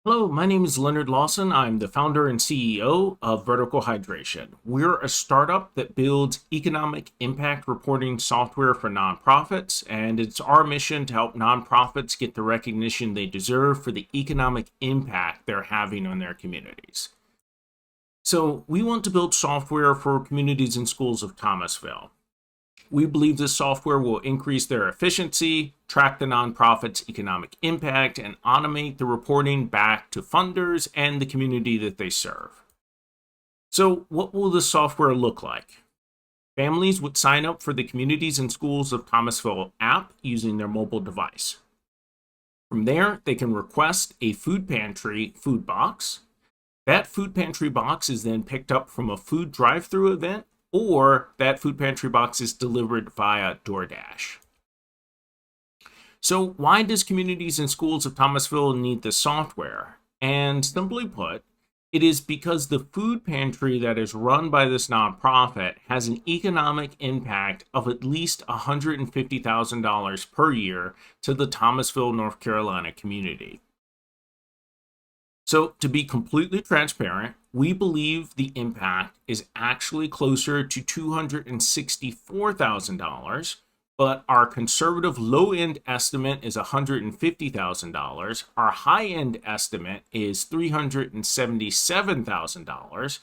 Hello, my name is Leonard Lawson. I'm the founder and CEO of Vertical Hydration. We're a startup that builds economic impact reporting software for nonprofits, and it's our mission to help nonprofits get the recognition they deserve for the economic impact they're having on their communities. So, we want to build software for communities and schools of Thomasville. We believe this software will increase their efficiency, track the nonprofit's economic impact, and automate the reporting back to funders and the community that they serve. So, what will the software look like? Families would sign up for the Communities and Schools of Thomasville app using their mobile device. From there, they can request a food pantry food box. That food pantry box is then picked up from a food drive-through event, or that food pantry box is delivered via DoorDash. So why does Communities and Schools of Thomasville need this software? And simply put, it is because the food pantry that is run by this nonprofit has an economic impact of at least $150,000 per year to the Thomasville, North Carolina community. So, to be completely transparent, we believe the impact is actually closer to $264,000, but our conservative low-end estimate is $150,000. Our high-end estimate is $377,000,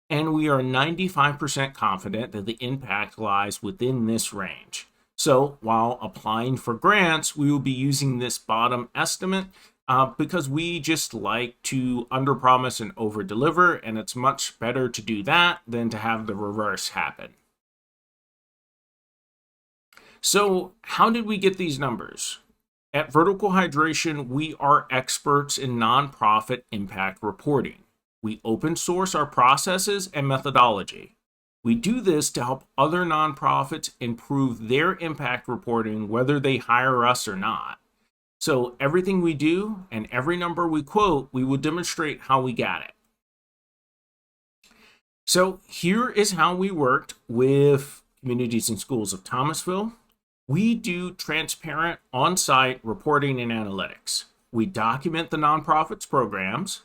and we are 95% confident that the impact lies within this range. So, while applying for grants, we will be using this bottom estimate because we just like to underpromise and overdeliver, and it's much better to do that than to have the reverse happen. So, how did we get these numbers? At Vertical Hydration, we are experts in nonprofit impact reporting. We open source our processes and methodology. We do this to help other nonprofits improve their impact reporting, whether they hire us or not. So everything we do and every number we quote, we will demonstrate how we got it. So here is how we worked with Communities and Schools of Thomasville. We do transparent on-site reporting and analytics. We document the nonprofit's programs.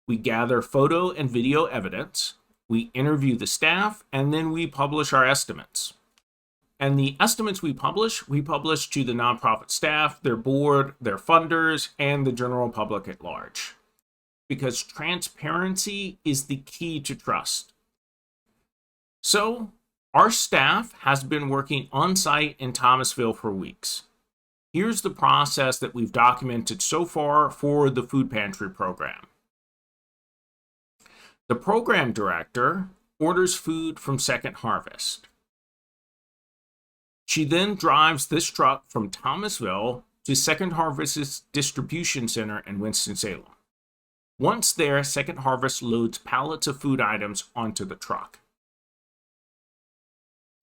We gather photo and video evidence. We interview the staff, and then we publish our estimates. And the estimates we publish to the nonprofit staff, their board, their funders, and the general public at large. Because transparency is the key to trust. So, our staff has been working on site in Thomasville for weeks. Here's the process that we've documented so far for the food pantry program. The program director orders food from Second Harvest. She then drives this truck from Thomasville to Second Harvest's distribution center in Winston-Salem. Once there, Second Harvest loads pallets of food items onto the truck.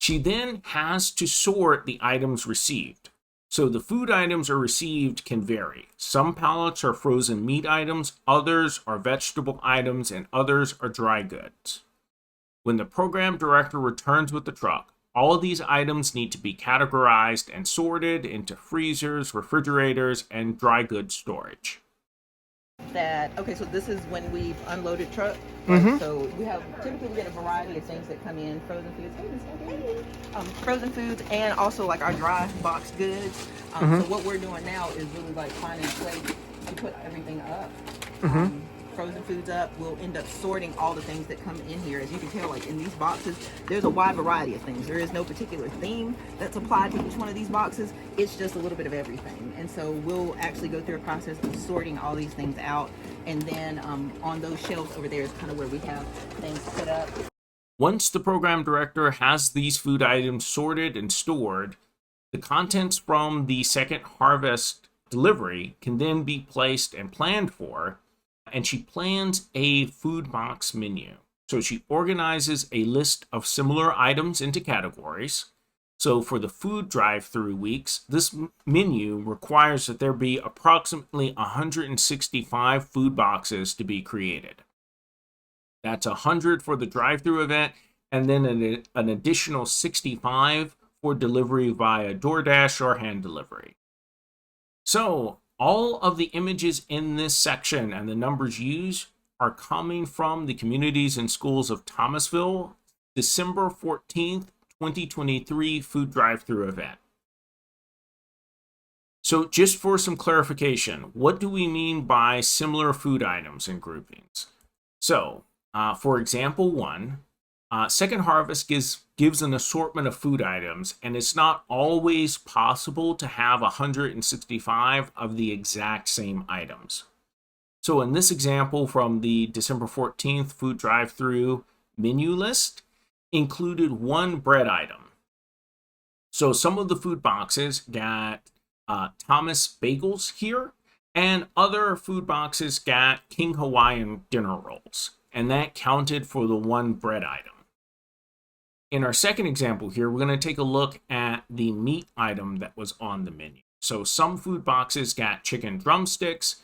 She then has to sort the items received. So the food items are received can vary. Some pallets are frozen meat items, others are vegetable items, and others are dry goods. When the program director returns with the truck, all of these items need to be categorized and sorted into freezers, refrigerators, and dry goods storage. So this is when we've unloaded truck. So we typically get a variety of things that come in, frozen foods, and also like our dry box goods. So what we're doing now is really like finding a place to put everything up. Frozen foods up. We'll end up sorting all the things that come in here. As you can tell, like in these boxes, there's a wide variety of things. There is no particular theme that's applied to each one of these boxes. It's just a little bit of everything. And so we'll actually go through a process of sorting all these things out. And then on those shelves over there is kind of where we have things put up. Once the program director has these food items sorted and stored, the contents from the Second Harvest delivery can then be placed and planned for. And she plans a food box menu. So she organizes a list of similar items into categories. So for the food drive-through weeks, this menu requires that there be approximately 165 food boxes to be created. That's 100 for the drive-through event, and then an additional 65 for delivery via DoorDash or hand delivery. So All of the images in this section and the numbers used are coming from the Communities and Schools of Thomasville December 14th, 2023 food drive-through event. So just for some clarification, what do we mean by similar food items and groupings? So, for example 1, Second Harvest gives an assortment of food items, and it's not always possible to have 165 of the exact same items. So in this example from the December 14th food drive-through menu list, included 1 bread item. So some of the food boxes got Thomas bagels here, and other food boxes got King Hawaiian dinner rolls, and that counted for the 1 bread item. In our second example here, we're going to take a look at the meat item that was on the menu. So some food boxes got chicken drumsticks,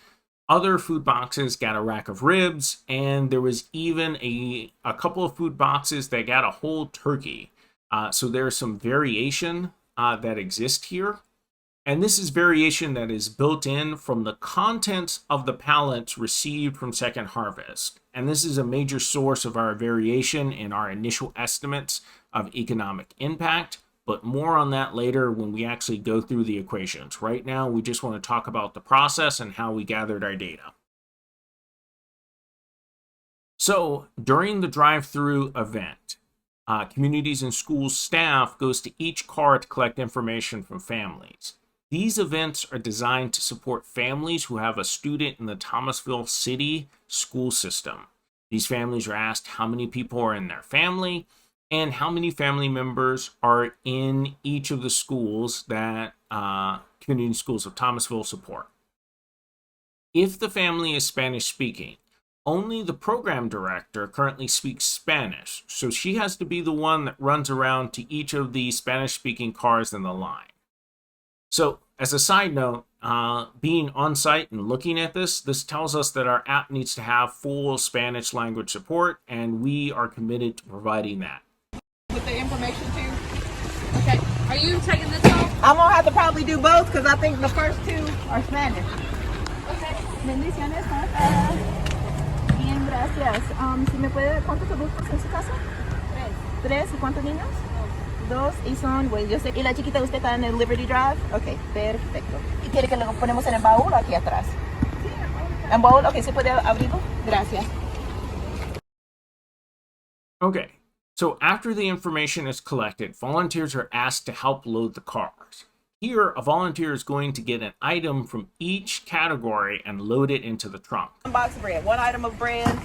other food boxes got a rack of ribs, and there was even a couple of food boxes that got a whole turkey. So there's some variation that exists here. And this is variation that is built in from the contents of the pallets received from Second Harvest. And this is a major source of our variation in our initial estimates of economic impact, but more on that later when we actually go through the equations. Right now, we just want to talk about the process and how we gathered our data. So during the drive-through event, Communities and Schools staff goes to each car to collect information from families. These events are designed to support families who have a student in the Thomasville City school system. These families are asked how many people are in their family and how many family members are in each of the schools that Community Schools of Thomasville support. If the family is Spanish speaking, only the program director currently speaks Spanish, so she has to be the one that runs around to each of the Spanish speaking cars in the line. So, as a side note, being on site and looking at this tells us that our app needs to have full Spanish language support, and we are committed to providing that. With the information too. Okay. Are you taking this off? I'm gonna have to probably do both because I think the first 2 are Spanish. Okay. Bendiciones, ¿cómo está? Bien, gracias. Si me puede, ¿cuántos adultos en su casa? 3. ¿Y cuántos niños? 2. Y son, bueno, yo sé. ¿Y la chiquita usted está en el Liberty Drive? Ok, perfecto. ¿Y quiere que lo ponemos en el baúl o aquí atrás? Sí, en el baúl. ¿En baúl? Ok, ¿se puede abrirlo? Gracias. Okay, so after the information is collected, volunteers are asked to help load the cars. Here, a volunteer is going to get an item from each category and load it into the trunk. 1 box of bread, 1 item of bread.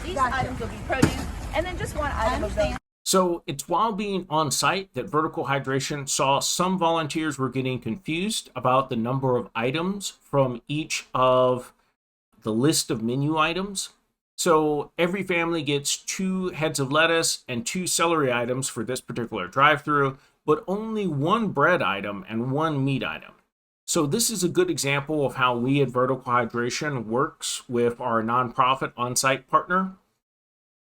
These items will be produce, and then just 1 item of those. So it's while being on site that Vertical Hydration saw some volunteers were getting confused about the number of items from each of the list of menu items. So every family gets 2 heads of lettuce and 2 celery items for this particular drive-through, but only 1 bread item and 1 meat item. So this is a good example of how we at Vertical Hydration works with our nonprofit on-site partner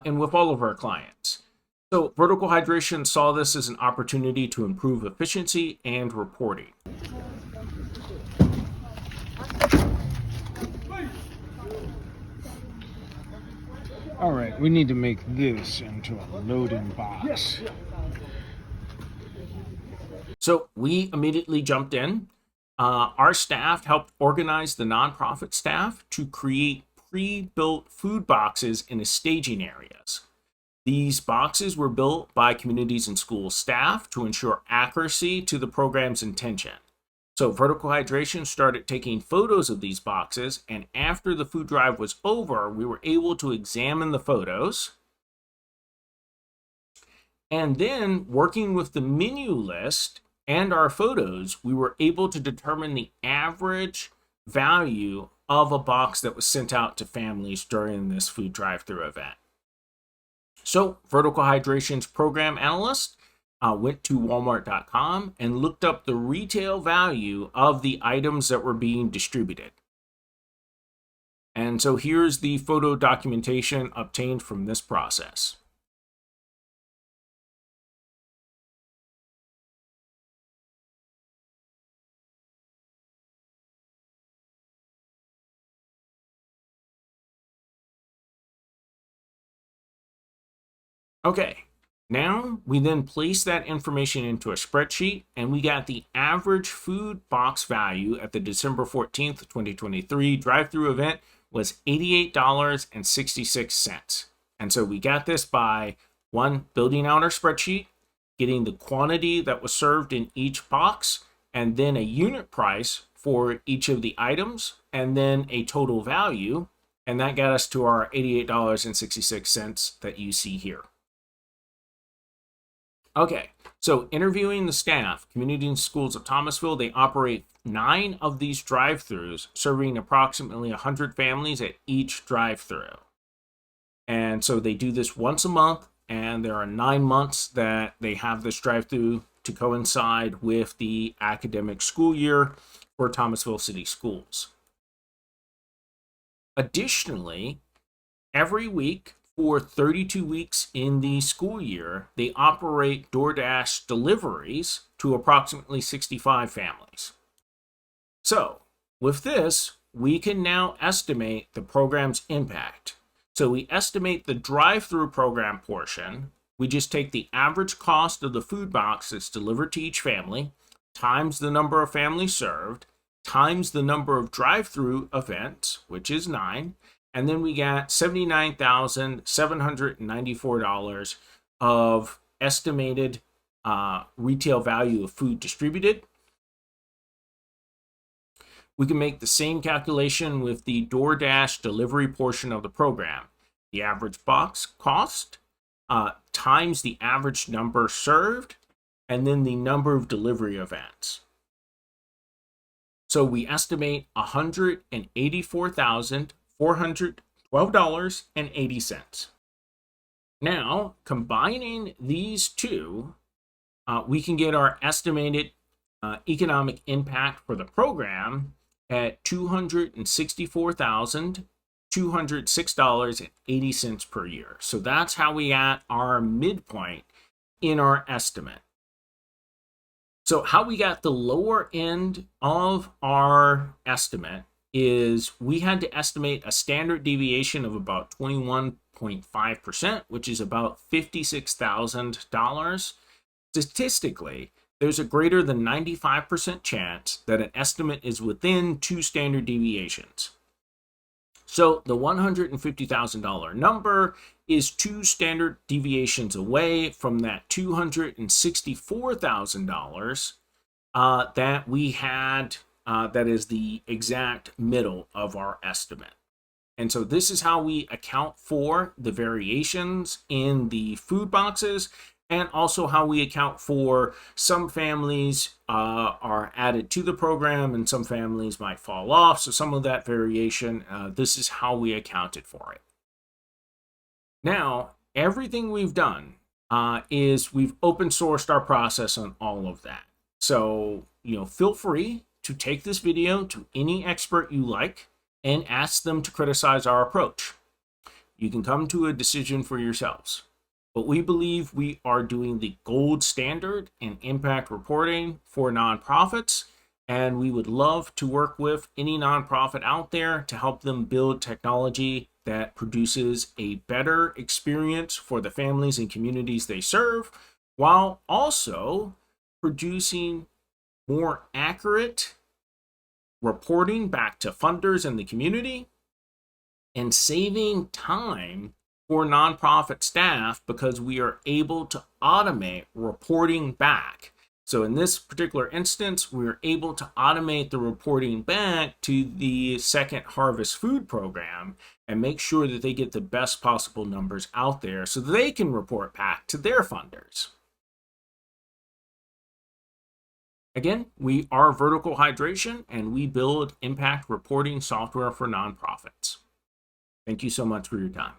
and with all of our clients. So Vertical Hydration saw this as an opportunity to improve efficiency and reporting. All right, we need to make this into a loading box. So we immediately jumped in. Our staff helped organize the nonprofit staff to create pre-built food boxes in the staging areas. These boxes were built by Communities and Schools staff to ensure accuracy to the program's intention. So Vertical Hydration started taking photos of these boxes, and after the food drive was over, we were able to examine the photos. And then, working with the menu list and our photos, we were able to determine the average value of a box that was sent out to families during this food drive-through event. So Vertical Hydration's program analyst went to walmart.com and looked up the retail value of the items that were being distributed. And so here's the photo documentation obtained from this process. Okay, now we then place that information into a spreadsheet, and we got the average food box value at the December 14th, 2023 drive-through event was $88.66. And so we got this by one, building out our spreadsheet, getting the quantity that was served in each box, and then a unit price for each of the items, and then a total value. And that got us to our $88.66 that you see here. Okay, so interviewing the staff, Community Schools of Thomasville, they operate 9 of these drive-throughs, serving approximately 100 families at each drive-through. And so they do this once a month, and there are 9 months that they have this drive-through to coincide with the academic school year for Thomasville City Schools. Additionally, every week for 32 weeks in the school year, they operate DoorDash deliveries to approximately 65 families. So, with this, we can now estimate the program's impact. So we estimate the drive-through program portion. We just take the average cost of the food box that's delivered to each family, times the number of families served, times the number of drive-through events, which is 9, and then we got $79,794 of estimated retail value of food distributed. We can make the same calculation with the DoorDash delivery portion of the program. The average box cost times the average number served, and then the number of delivery events. So we estimate $184,412.80. Now, combining these two, we can get our estimated economic impact for the program at $264,206.80 per year. So that's how we got our midpoint in our estimate. So how we got the lower end of our estimate is we had to estimate a standard deviation of about 21.5%, which is about $56,000. Statistically, there's a greater than 95% chance that an estimate is within 2 standard deviations. So the $150,000 number is 2 standard deviations away from that $264,000 that we had, that is the exact middle of our estimate. And so this is how we account for the variations in the food boxes, and also how we account for some families are added to the program and some families might fall off. So some of that variation, this is how we accounted for it. Now, everything we've done is we've open sourced our process on all of that. So, feel free to take this video to any expert you like and ask them to criticize our approach. You can come to a decision for yourselves. But we believe we are doing the gold standard in impact reporting for nonprofits, and we would love to work with any nonprofit out there to help them build technology that produces a better experience for the families and communities they serve, while also producing more accurate reporting back to funders and the community, and saving time for nonprofit staff because we are able to automate reporting back. So in this particular instance, we're able to automate the reporting back to the Second Harvest Food Program and make sure that they get the best possible numbers out there so they can report back to their funders. Again, we are Vertical Hydration, and we build impact reporting software for nonprofits. Thank you so much for your time.